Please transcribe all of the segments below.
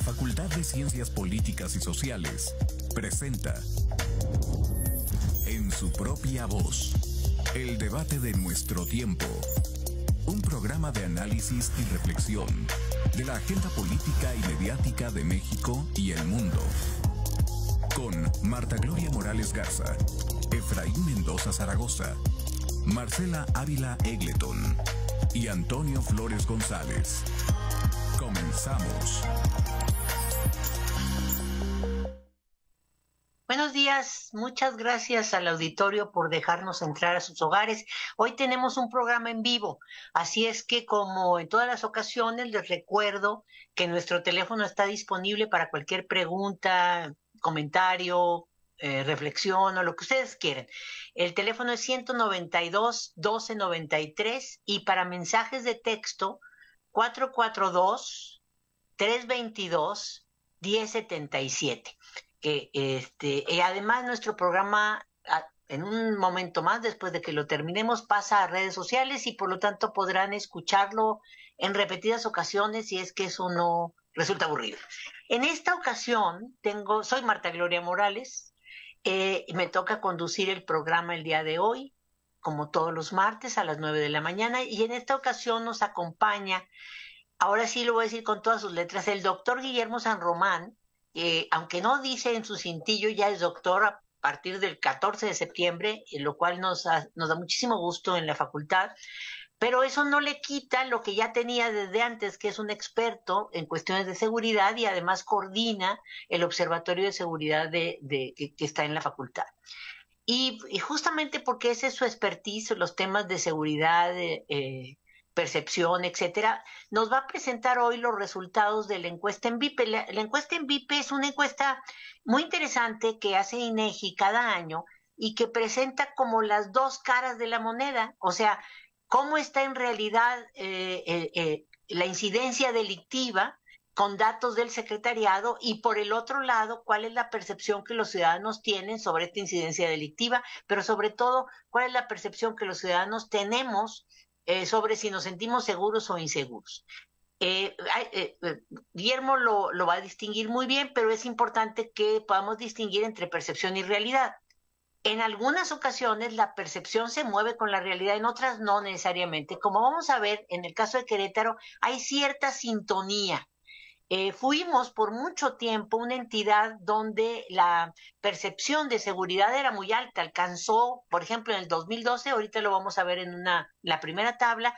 Facultad de Ciencias Políticas y Sociales presenta En su propia voz, el debate de nuestro tiempo. Un programa de análisis y reflexión de la agenda política y mediática de México y el mundo. Con Marta Gloria Morales Garza, Efraín Mendoza Zaragoza, Marcela Ávila Egleton y Antonio Flores González. Comenzamos. Buenos días, muchas gracias al auditorio por dejarnos entrar a sus hogares. Hoy tenemos un programa en vivo, así es que como en todas las ocasiones les recuerdo que nuestro teléfono está disponible para cualquier pregunta, comentario, reflexión o lo que ustedes quieran. El teléfono es 192-1293 y para mensajes de texto 442-322-1077. Y además nuestro programa en un momento más, después de que lo terminemos, pasa a redes sociales y por lo tanto podrán escucharlo en repetidas ocasiones si es que eso no resulta aburrido. En esta ocasión soy Marta Gloria Morales, me toca conducir el programa el día de hoy, como todos los martes a las 9 de la mañana, y en esta ocasión nos acompaña, ahora sí lo voy a decir con todas sus letras, el doctor Guillermo San Román. Aunque no dice en su cintillo, ya es doctor a partir del 14 de septiembre, lo cual nos da muchísimo gusto en la facultad, pero eso no le quita lo que ya tenía desde antes, que es un experto en cuestiones de seguridad y además coordina el Observatorio de Seguridad que está en la facultad. Y justamente porque ese es su expertise, los temas de seguridad, percepción, etcétera, nos va a presentar hoy los resultados de la encuesta en VIP. La encuesta en VIP es una encuesta muy interesante que hace INEGI cada año y que presenta como las dos caras de la moneda, o sea, cómo está en realidad la incidencia delictiva con datos del secretariado y por el otro lado, cuál es la percepción que los ciudadanos tienen sobre esta incidencia delictiva, pero sobre todo, cuál es la percepción que los ciudadanos tenemos sobre si nos sentimos seguros o inseguros. Guillermo lo va a distinguir muy bien, pero es importante que podamos distinguir entre percepción y realidad. En algunas ocasiones la percepción se mueve con la realidad, en otras no necesariamente. Como vamos a ver, en el caso de Querétaro hay cierta sintonía. Fuimos por mucho tiempo una entidad donde la percepción de seguridad era muy alta, alcanzó, por ejemplo, en el 2012, ahorita lo vamos a ver en la primera tabla,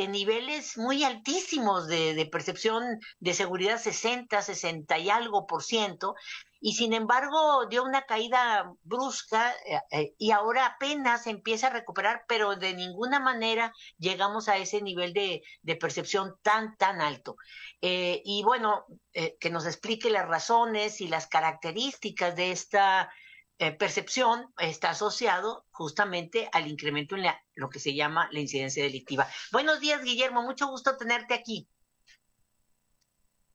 niveles muy altísimos de percepción de seguridad, 60 y algo %, y sin embargo dio una caída brusca y ahora apenas empieza a recuperar, pero de ninguna manera llegamos a ese nivel de percepción tan alto. Y bueno, que nos explique las razones y las características de esta percepción está asociado justamente al incremento en lo que se llama la incidencia delictiva. Buenos días, Guillermo, mucho gusto tenerte aquí.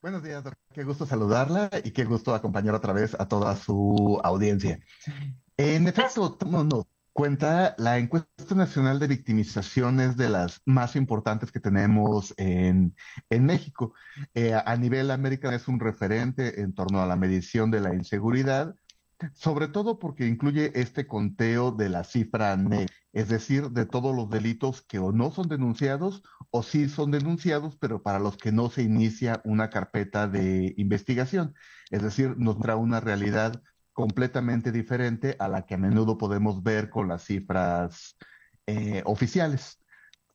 Buenos días, doctor. Qué gusto saludarla y qué gusto acompañar otra vez a toda su audiencia. En efecto, tomándonos cuenta, la encuesta nacional de victimización es de las más importantes que tenemos en México. A nivel América es un referente en torno a la medición de la inseguridad, sobre todo porque incluye este conteo de la cifra negra, es decir, de todos los delitos que o no son denunciados o sí son denunciados, pero para los que no se inicia una carpeta de investigación. Es decir, nos da una realidad completamente diferente a la que a menudo podemos ver con las cifras oficiales.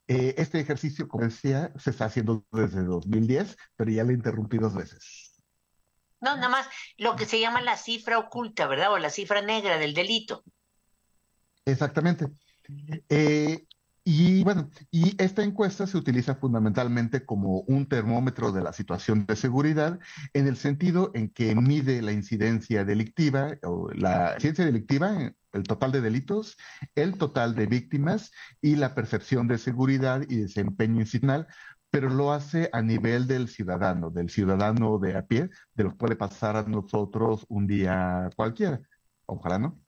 Este ejercicio, como decía, se está haciendo desde 2010, pero ya lo interrumpí 2 veces. No, nada más lo que se llama la cifra oculta, ¿verdad? O la cifra negra del delito. Exactamente. Y bueno, y esta encuesta se utiliza fundamentalmente como un termómetro de la situación de seguridad, en el sentido en que mide la incidencia delictiva, o la incidencia delictiva, el total de delitos, el total de víctimas y la percepción de seguridad y desempeño institucional, pero lo hace a nivel del ciudadano de a pie, de lo que puede pasar a nosotros un día cualquiera. Ojalá no.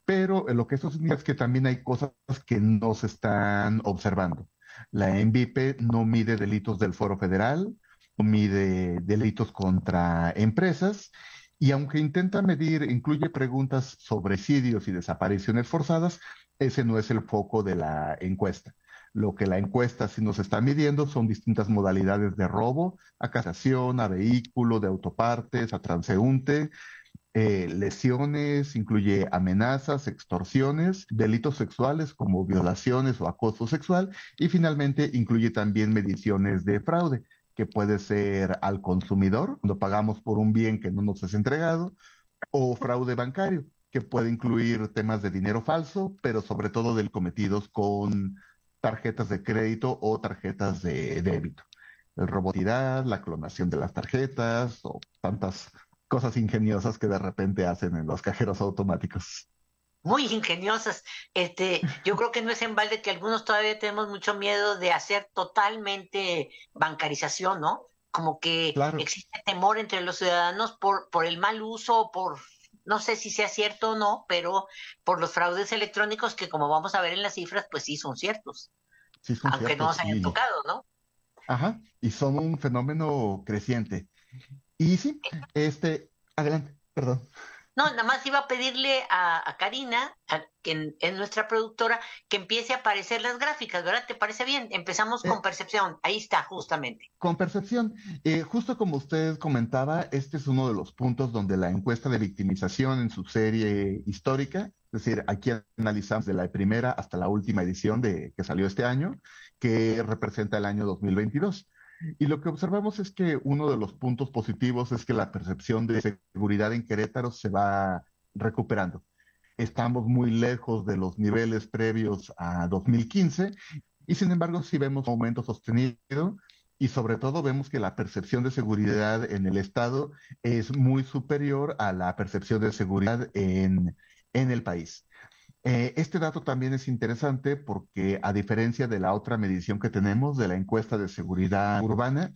Pero lo que eso significa es que también hay cosas que no se están observando. La ENVIPE no mide delitos del Foro Federal, mide delitos contra empresas y aunque intenta medir, incluye preguntas sobre homicidios y desapariciones forzadas, ese no es el foco de la encuesta. Lo que la encuesta sí nos está midiendo son distintas modalidades de robo, a casación, a vehículo, de autopartes, a transeúnte, lesiones, incluye amenazas, extorsiones, delitos sexuales como violaciones o acoso sexual y finalmente incluye también mediciones de fraude, que puede ser al consumidor, cuando pagamos por un bien que no nos es entregado, o fraude bancario, que puede incluir temas de dinero falso, pero sobre todo del cometidos con tarjetas de crédito o tarjetas de débito. El robo de identidad, la clonación de las tarjetas o tantas cosas ingeniosas que de repente hacen en los cajeros automáticos. Muy ingeniosas. Yo creo que no es en balde que algunos todavía tenemos mucho miedo de hacer totalmente bancarización, ¿no? Como que Claro, existe temor entre los ciudadanos por el mal uso, no sé si sea cierto o no, pero por los fraudes electrónicos que como vamos a ver en las cifras, pues sí son ciertos, sí son aunque no ciertos nos hayan tocado, ¿no? ajá, y son un fenómeno creciente. Y sí, adelante, perdón. No, nada más iba a pedirle a Karina, que es nuestra productora, que empiece a aparecer las gráficas, ¿verdad? ¿Te parece bien? Empezamos con Eh, percepción. Ahí está, justamente. Con percepción, justo como usted comentaba, este es uno de los puntos donde la encuesta de victimización en su serie histórica, es decir, aquí analizamos de la primera hasta la última edición que salió este año, que representa el año 2022. Y lo que observamos es que uno de los puntos positivos es que la percepción de seguridad en Querétaro se va recuperando. Estamos muy lejos de los niveles previos a 2015 y sin embargo sí vemos un aumento sostenido y sobre todo vemos que la percepción de seguridad en el estado es muy superior a la percepción de seguridad en el país. Este dato también es interesante porque a diferencia de la otra medición que tenemos de la encuesta de seguridad urbana,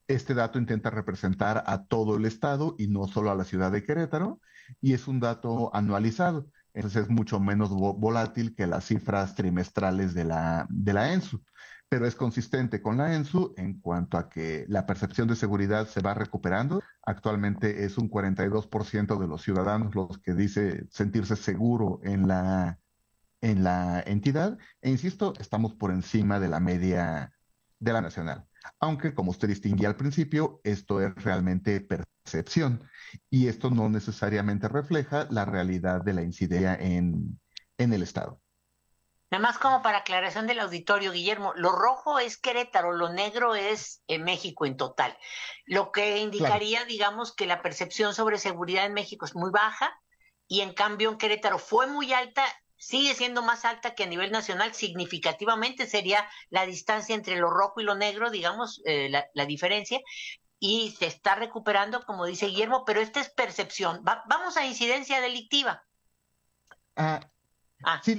este dato intenta representar a todo el estado y no solo a la ciudad de Querétaro, y es un dato anualizado. Entonces es mucho menos volátil que las cifras trimestrales de la ENSU, pero es consistente con la ENSU en cuanto a que la percepción de seguridad se va recuperando. Actualmente es un 42% de los ciudadanos los que dice sentirse seguro en la entidad, e insisto, estamos por encima de la media de la nacional. Aunque, como usted distinguía al principio, esto es realmente percepción y esto no necesariamente refleja la realidad de la incidencia en el Estado. Nada más como para aclaración del auditorio, Guillermo, lo rojo es Querétaro, lo negro es México en total. Lo que Claro, indicaría, digamos, que la percepción sobre seguridad en México es muy baja y en cambio en Querétaro fue muy alta, sigue siendo más alta que a nivel nacional, significativamente sería la distancia entre lo rojo y lo negro, digamos, la diferencia, y se está recuperando, como dice Guillermo, pero esta es percepción. Vamos a incidencia delictiva. ah, Ah, sí,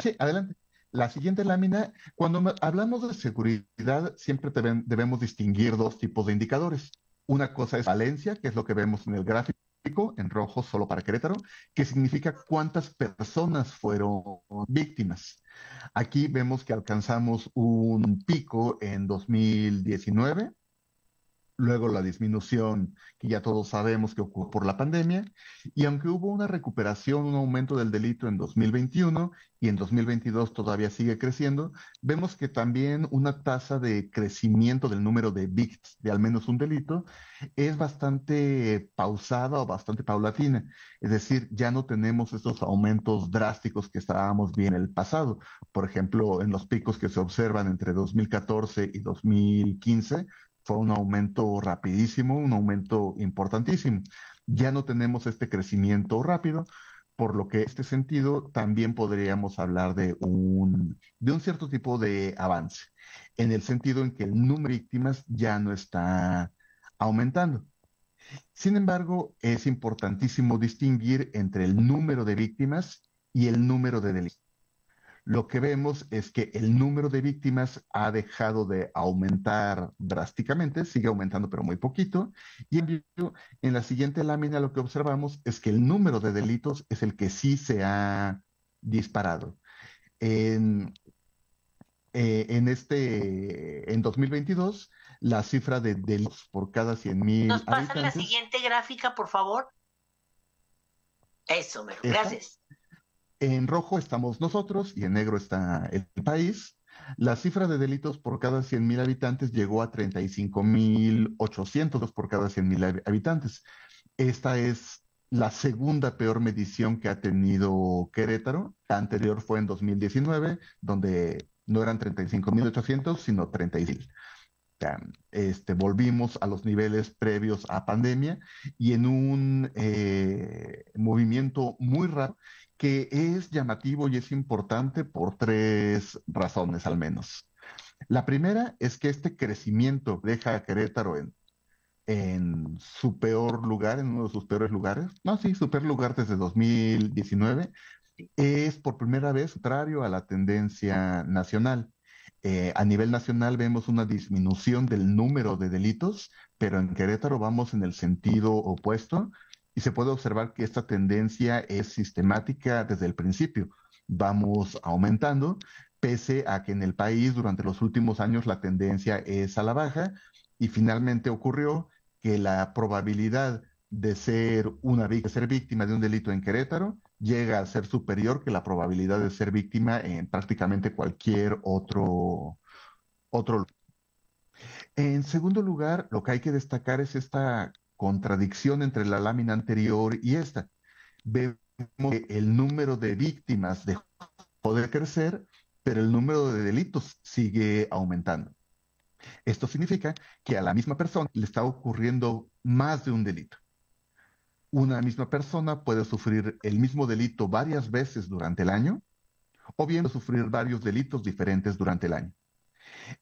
sí, adelante. La siguiente lámina, cuando hablamos de seguridad, siempre debemos distinguir dos tipos de indicadores. Una cosa es valencia, que es lo que vemos en el gráfico, en rojo solo para Querétaro, que significa cuántas personas fueron víctimas. Aquí vemos que alcanzamos un pico en 2019, luego la disminución que ya todos sabemos que ocurrió por la pandemia, y aunque hubo una recuperación, un aumento del delito en 2021 y en 2022 todavía sigue creciendo, vemos que también una tasa de crecimiento del número de víctimas de al menos un delito es bastante pausada o bastante paulatina. Es decir, ya no tenemos estos aumentos drásticos que estábamos viendo en el pasado. Por ejemplo, en los picos que se observan entre 2014 y 2015, fue un aumento rapidísimo, un aumento importantísimo. Ya no tenemos este crecimiento rápido, por lo que en este sentido también podríamos hablar de un cierto tipo de avance, en el sentido en que el número de víctimas ya no está aumentando. Sin embargo, es importantísimo distinguir entre el número de víctimas y el número de delitos. Lo que vemos es que el número de víctimas ha dejado de aumentar drásticamente, sigue aumentando pero muy poquito, y en la siguiente lámina lo que observamos es que el número de delitos es el que sí se ha disparado. En, en 2022, la cifra de delitos por cada 100,000 ¿Nos pasan la habitantes siguiente gráfica, por favor? Eso, mero. está, Gracias. en rojo estamos nosotros y en negro está el país. La cifra de delitos por cada 100,000 habitantes llegó a 35,800 por cada 100,000 habitantes. Esta es la segunda peor medición que ha tenido Querétaro. La anterior fue en 2019, donde no eran 35,800, sino 36,000. Ya, volvimos a los niveles previos a pandemia y en un movimiento muy raro que es llamativo y es importante por tres razones al menos. La primera es que este crecimiento deja a Querétaro en su peor lugar, en uno de sus peores lugares. No, sí, su peor lugar desde 2019. Es por primera vez contrario a la tendencia nacional. A nivel nacional vemos una disminución del número de delitos, pero en Querétaro vamos en el sentido opuesto y se puede observar que esta tendencia es sistemática desde el principio. Vamos aumentando, pese a que en el país durante los últimos años la tendencia es a la baja y finalmente ocurrió que la probabilidad de ser víctima de un delito en Querétaro llega a ser superior que la probabilidad de ser víctima en prácticamente cualquier otro. En segundo lugar, lo que hay que destacar es esta contradicción entre la lámina anterior y esta. Vemos que el número de víctimas dejó de crecer, pero el número de delitos sigue aumentando. Esto significa que a la misma persona le está ocurriendo más de un delito. Una misma persona puede sufrir el mismo delito varias veces durante el año o bien sufrir varios delitos diferentes durante el año.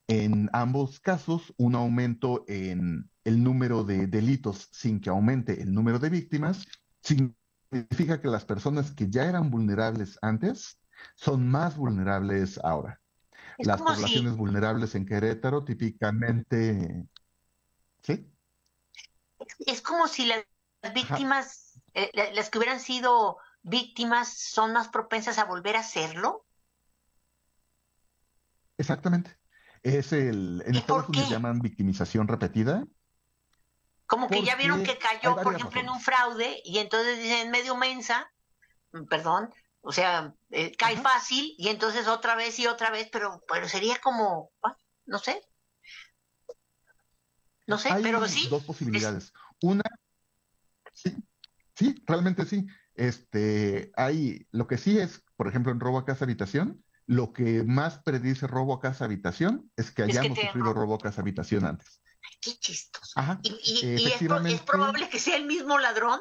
En ambos casos, un aumento en el número de delitos sin que aumente el número de víctimas significa que las personas que ya eran vulnerables antes son más vulnerables ahora. Es Las como poblaciones si, vulnerables en Querétaro típicamente, ¿sí? es como si las Ajá, víctimas, las que hubieran sido víctimas, son más propensas a volver a hacerlo. exactamente. En ¿Y Estados por qué? Unidos llaman victimización repetida Como que ya vieron que porque hay cayó, por varias ejemplo, en un razones. fraude y entonces dicen medio mensa, perdón, o sea, cae Ajá. fácil y entonces otra vez y otra vez, pero sería como, no sé, no sé, pero Hay sí, dos es, posibilidades. Una, sí, sí, realmente sí. Lo que sí es, por ejemplo, en robo a casa habitación, lo que más predice robo a casa habitación es que es que hayamos te sufrido robo a casa habitación antes. qué chistoso. Ajá. Y es Efectivamente, probable que sea el mismo ladrón.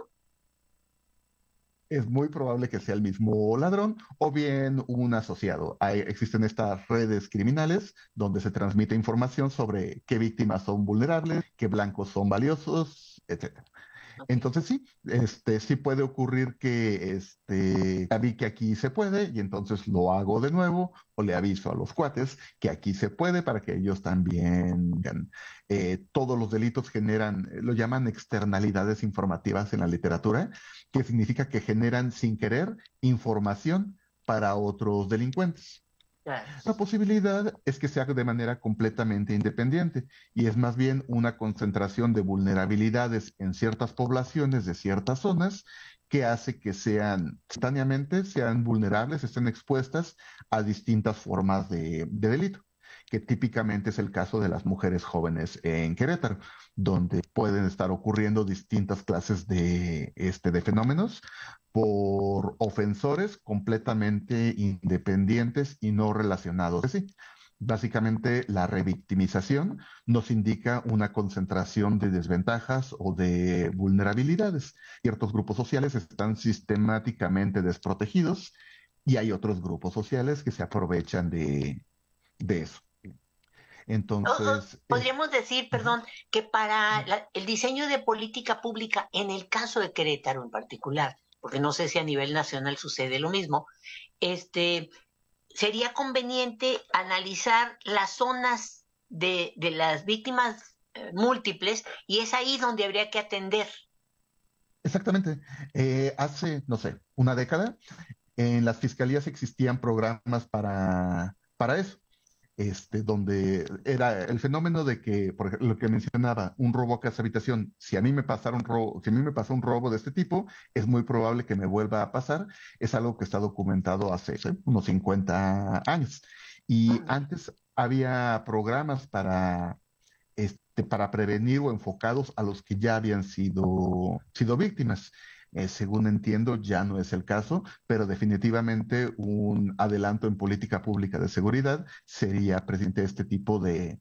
es muy probable que sea el mismo ladrón o bien un asociado. Existen estas redes criminales donde se transmite información sobre qué víctimas son vulnerables, qué blancos son valiosos, etc. Okay. Entonces sí, sí puede ocurrir que ya vi que aquí se puede y entonces lo hago de nuevo o le aviso a los cuates que aquí se puede para que ellos también vean. Todos los delitos generan, lo llaman externalidades informativas en la literatura, que significa que generan sin querer información para otros delincuentes. Claro. La posibilidad es que se haga de manera completamente independiente y es más bien una concentración de vulnerabilidades en ciertas poblaciones de ciertas zonas que hace que simultáneamente sean vulnerables, estén expuestas a distintas formas de delito, que típicamente es el caso de las mujeres jóvenes en Querétaro, donde pueden estar ocurriendo distintas clases de fenómenos por ofensores completamente independientes y no relacionados. Sí, básicamente la revictimización nos indica una concentración de desventajas o de vulnerabilidades. Ciertos grupos sociales están sistemáticamente desprotegidos y hay otros grupos sociales que se aprovechan de eso. Entonces, Podríamos decir, perdón, que para el diseño de política pública, en el caso de Querétaro en particular, porque no sé si a nivel nacional sucede lo mismo, este, sería conveniente analizar las zonas de las víctimas múltiples y es ahí donde habría que atender. exactamente, hace, no sé, una década, en las fiscalías existían programas para eso. donde era el fenómeno de que, por ejemplo, lo que mencionaba, un robo a casa habitación, si a mí me pasara un robo, si a mí me pasa un robo de este tipo, es muy probable que me vuelva a pasar, es algo que está documentado hace unos 50 años. Y antes había programas para prevenir o enfocados a los que ya habían sido víctimas. Según entiendo, ya no es el caso, pero definitivamente un adelanto en política pública de seguridad sería presente este tipo de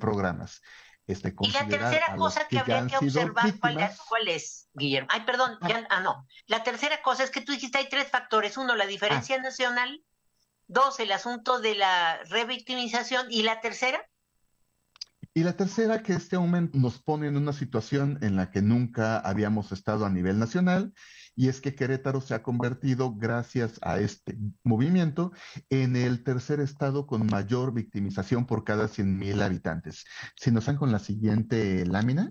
programas. Y la Considerar tercera a los cosa que que ya habría han que sido observar, víctimas. ¿cuál es, Guillermo? Ay, perdón, Ah, no. La tercera cosa es que tú dijiste hay tres factores. Uno, la ah, diferencia nacional. Dos, el asunto de la revictimización. Y la tercera, y la tercera, que este aumento nos pone en una situación en la que nunca habíamos estado a nivel nacional, y es que Querétaro se ha convertido, gracias a este movimiento, en el tercer estado con mayor victimización por cada 100,000 habitantes. Si nos dan con la siguiente lámina.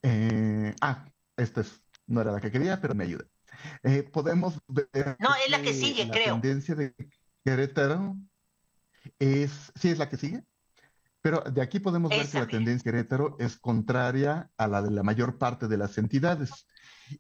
eh, ah, no era la que quería, pero me ayuda. Podemos ver no, es la que que sigue, la creo. tendencia de Querétaro sí es la que sigue. Pero de aquí podemos ver que Esa, la mira. tendencia de Querétaro es contraria a la de la mayor parte de las entidades.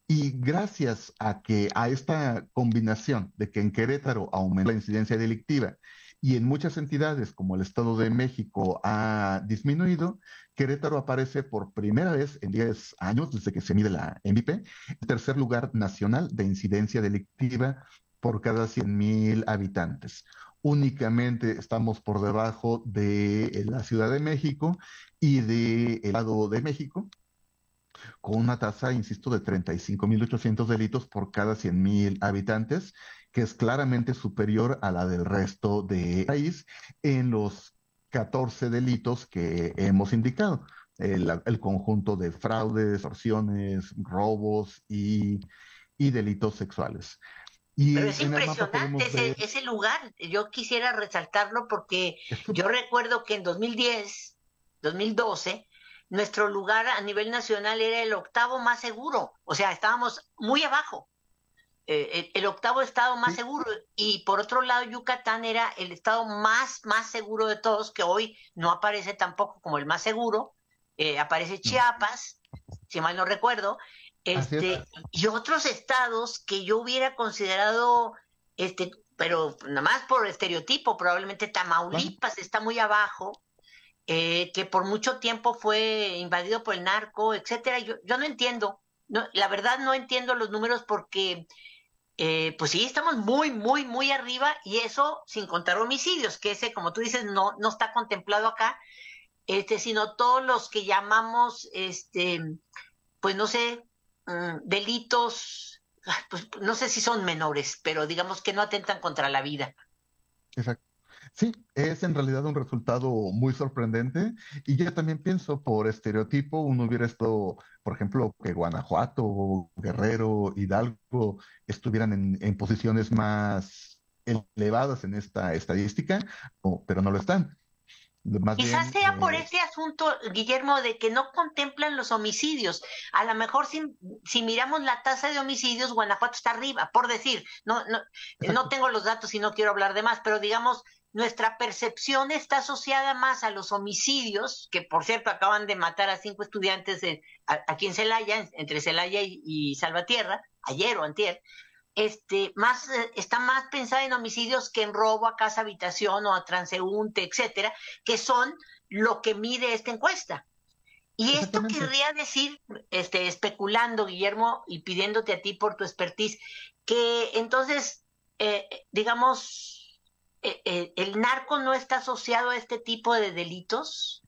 Y gracias a esta combinación de que en Querétaro aumenta la incidencia delictiva y en muchas entidades como el Estado de México ha disminuido, Querétaro aparece por primera vez en 10 años desde que se mide la MVP, en tercer lugar nacional de incidencia delictiva por cada 100,000 habitantes. Únicamente estamos por debajo de la Ciudad de México y del Estado de México, con una tasa, insisto, de 35,800 delitos por cada 100,000 habitantes, que es claramente superior a la del resto del país en los 14 delitos que hemos indicado. El conjunto de fraudes, extorsiones, robos y delitos sexuales. Pero Y es en el mapa impresionante podemos ver ese lugar. Yo quisiera resaltarlo porque esto. yo recuerdo que en 2010, 2012, nuestro lugar a nivel nacional era el octavo más seguro. O sea, estábamos muy abajo. El octavo estado más Sí, seguro. Y por otro lado, Yucatán era el estado más seguro de todos, que hoy no aparece tampoco como el más seguro. Aparece no, Chiapas, si mal no recuerdo, así es. y otros estados que yo hubiera considerado, pero nada más por estereotipo, probablemente Claro. Tamaulipas está muy abajo, que por mucho tiempo fue invadido por el narco, etcétera. Yo no entiendo, no, la verdad no entiendo los números porque pues sí, estamos muy arriba y eso sin contar homicidios, que ese, como tú dices, no está contemplado acá, sino todos los que llamamos, pues no sé, delitos, pues no sé si son menores, pero digamos que no atentan contra la vida. Exacto. Sí, es en realidad un resultado muy sorprendente y yo también pienso por estereotipo, uno hubiera estado, por ejemplo, que Guanajuato, Guerrero, Hidalgo estuvieran en posiciones más elevadas en esta estadística, pero no lo están. Más Quizás bien, sea por este asunto, Guillermo, de que no contemplan los homicidios. A lo mejor si miramos la tasa de homicidios, Guanajuato está arriba, por decir. No exacto, tengo los datos y no quiero hablar de más, pero digamos, nuestra percepción está asociada más a los homicidios, que por cierto acaban de matar a 5 estudiantes aquí en Celaya, entre Celaya y Salvatierra, ayer o antier, está más pensada en homicidios que en robo a casa habitación o a transeúnte, etcétera, que son lo que mide esta encuesta. Y esto exactamente. querría decir, especulando, Guillermo, y pidiéndote a ti por tu expertise, que entonces, digamos, el narco no está asociado a este tipo de delitos,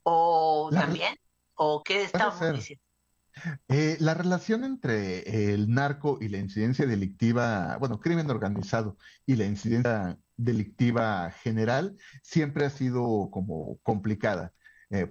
o La re- también, o qué Puede estamos ser. diciendo. La relación entre el narco y la incidencia delictiva, bueno, crimen organizado y la incidencia delictiva general siempre ha sido como complicada.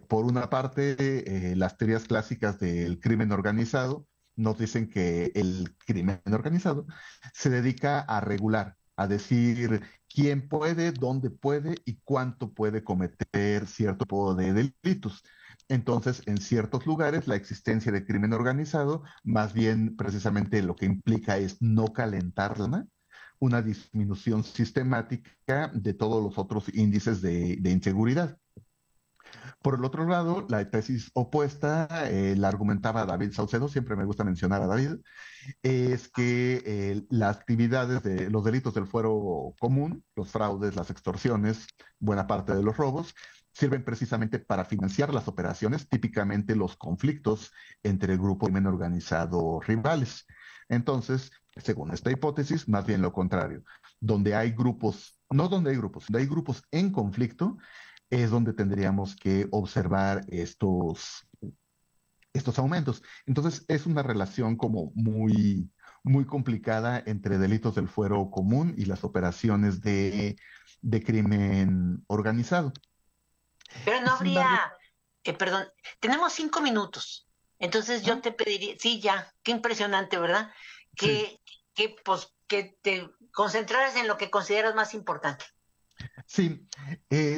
Por una parte, las teorías clásicas del crimen organizado nos dicen que el crimen organizado se dedica a regular, a decir quién puede, dónde puede y cuánto puede cometer cierto tipo de delitos. Entonces, en ciertos lugares, la existencia de crimen organizado, más bien precisamente lo que implica es no calentar la zona, una disminución sistemática de todos los otros índices de inseguridad. Por el otro lado, la tesis opuesta, la argumentaba David Saucedo, siempre me gusta mencionar a David, es que las actividades de los delitos del fuero común, los fraudes, las extorsiones, buena parte de los robos, sirven precisamente para financiar las operaciones, típicamente los conflictos entre grupos de crimen organizado rivales. Entonces, según esta hipótesis, más bien lo contrario, donde hay grupos, no donde hay grupos, donde hay grupos en conflicto, es donde tendríamos que observar estos aumentos. Entonces, es una relación como muy complicada entre delitos del fuero común y las operaciones de crimen organizado. Pero no Sin embargo, habría, perdón, tenemos 5 minutos. Entonces yo ¿ah? te pediría, sí, ya, qué impresionante, ¿verdad? Sí, Que te concentraras en lo que consideras más importante. sí.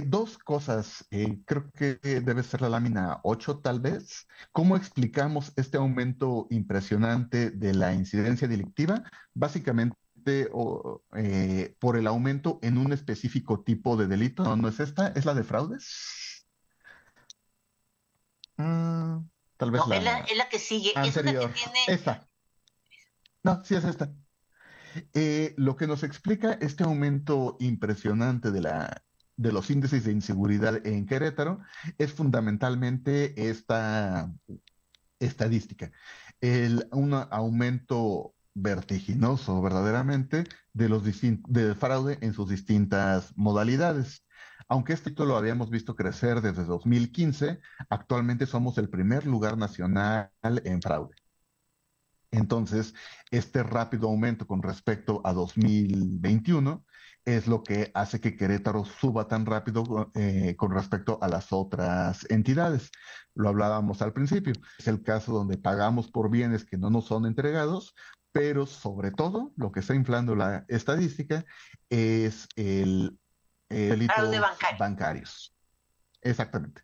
Dos cosas. Creo que debe ser la lámina 8, tal vez. ¿Cómo explicamos este aumento impresionante de la incidencia delictiva? Básicamente, por el aumento en un específico tipo de delito. No, no es esta, es la de fraudes. Ah, tal vez No, es la es la que sigue, es una que anterior. tiene. Esta. No, sí es esta. Lo que nos explica este aumento impresionante de los índices de inseguridad en Querétaro es fundamentalmente esta estadística. Un aumento vertiginoso verdaderamente del fraude en sus distintas modalidades. Aunque esto lo habíamos visto crecer desde 2015, actualmente somos el primer lugar nacional en fraude. Entonces, este rápido aumento con respecto a 2021 es lo que hace que Querétaro suba tan rápido con respecto a las otras entidades. Lo hablábamos al principio. Es el caso donde pagamos por bienes que no nos son entregados, pero sobre todo lo que está inflando la estadística es Fraude delitos bancario. bancarios. Exactamente.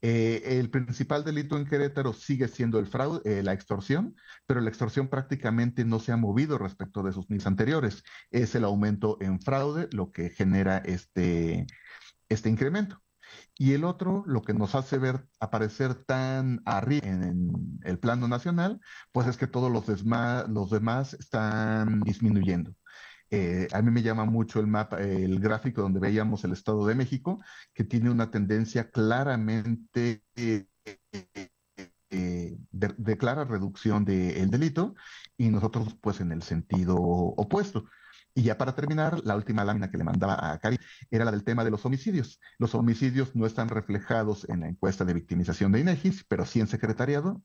El principal delito en Querétaro sigue siendo el fraude, la extorsión, pero la extorsión prácticamente no se ha movido respecto de sus niveles anteriores. Es el aumento en fraude lo que genera este incremento. Y el otro, lo que nos hace ver aparecer tan arriba en el plano nacional, pues es que todos los demás están disminuyendo. A mí me llama mucho el mapa, el gráfico donde veíamos el Estado de México, que tiene una tendencia claramente de clara reducción del delito, y nosotros pues en el sentido opuesto. Y ya para terminar, la última lámina que le mandaba a Cari era la del tema de los homicidios. Los homicidios no están reflejados en la encuesta de victimización de INEGI, pero sí en secretariado.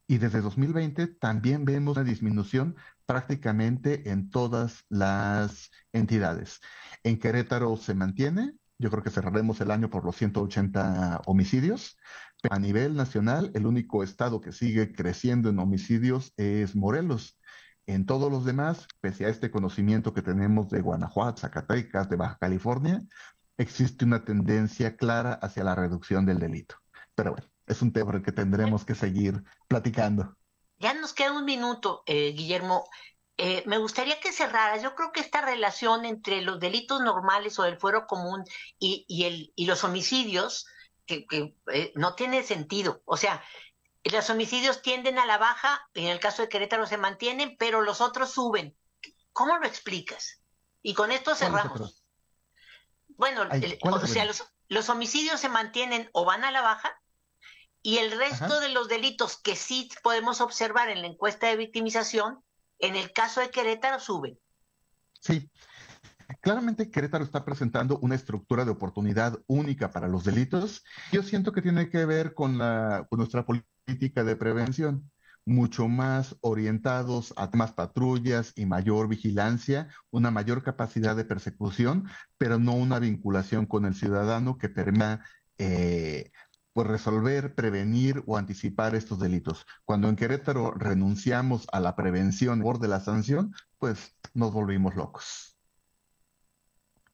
Y desde 2020 también vemos una disminución prácticamente en todas las entidades. En Querétaro se mantiene, yo creo que cerraremos el año por los 180 homicidios, pero a nivel nacional el único estado que sigue creciendo en homicidios es Morelos. En todos los demás, pese a este conocimiento que tenemos de Guanajuato, Zacatecas, de Baja California, existe una tendencia clara hacia la reducción del delito. Pero bueno, es un tema que tendremos que seguir platicando. Ya nos queda un minuto, Guillermo. Me gustaría que cerraras. Yo creo que esta relación entre los delitos normales o del fuero común y los homicidios no tiene sentido. O sea, los homicidios tienden a la baja, en el caso de Querétaro se mantienen, pero los otros suben. ¿Cómo lo explicas? Y con esto ¿Cuáles cerramos. otros? Bueno, Ay, o ¿cuáles sea, otros? los homicidios se mantienen o van a la baja y el resto Ajá, de los delitos que sí podemos observar en la encuesta de victimización, en el caso de Querétaro, suben. sí. Claramente Querétaro está presentando una estructura de oportunidad única para los delitos. Yo siento que tiene que ver con nuestra política de prevención, mucho más orientados a más patrullas y mayor vigilancia, una mayor capacidad de persecución, pero no una vinculación con el ciudadano que permita pues resolver, prevenir o anticipar estos delitos. Cuando en Querétaro renunciamos a la prevención por de la sanción, pues nos volvimos locos.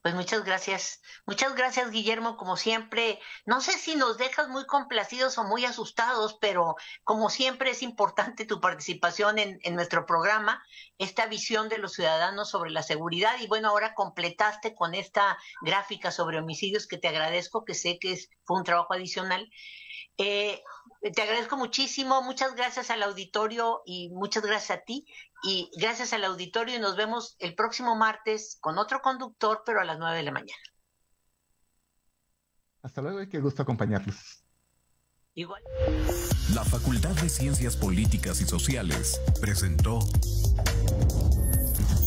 Pues muchas gracias Guillermo, como siempre. No sé si nos dejas muy complacidos o muy asustados, pero como siempre es importante tu participación en nuestro programa, esta visión de los ciudadanos sobre la seguridad. Y bueno, ahora completaste con esta gráfica sobre homicidios que te agradezco, que sé que fue un trabajo adicional. Te agradezco muchísimo, muchas gracias al auditorio y muchas gracias a ti y gracias al auditorio y nos vemos el próximo martes con otro conductor, pero a las 9 de la mañana. Hasta luego y qué gusto acompañarlos. Igual. La Facultad de Ciencias Políticas y Sociales presentó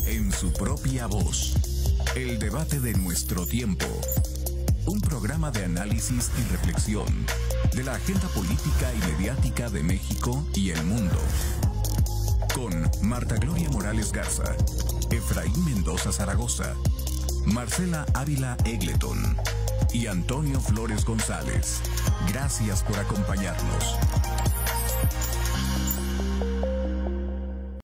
en su propia voz el debate de nuestro tiempo. Un programa de análisis y reflexión de la agenda política y mediática de México y el mundo. Con Marta Gloria Morales Garza, Efraín Mendoza Zaragoza, Marcela Ávila Egleton y Antonio Flores González. Gracias por acompañarnos.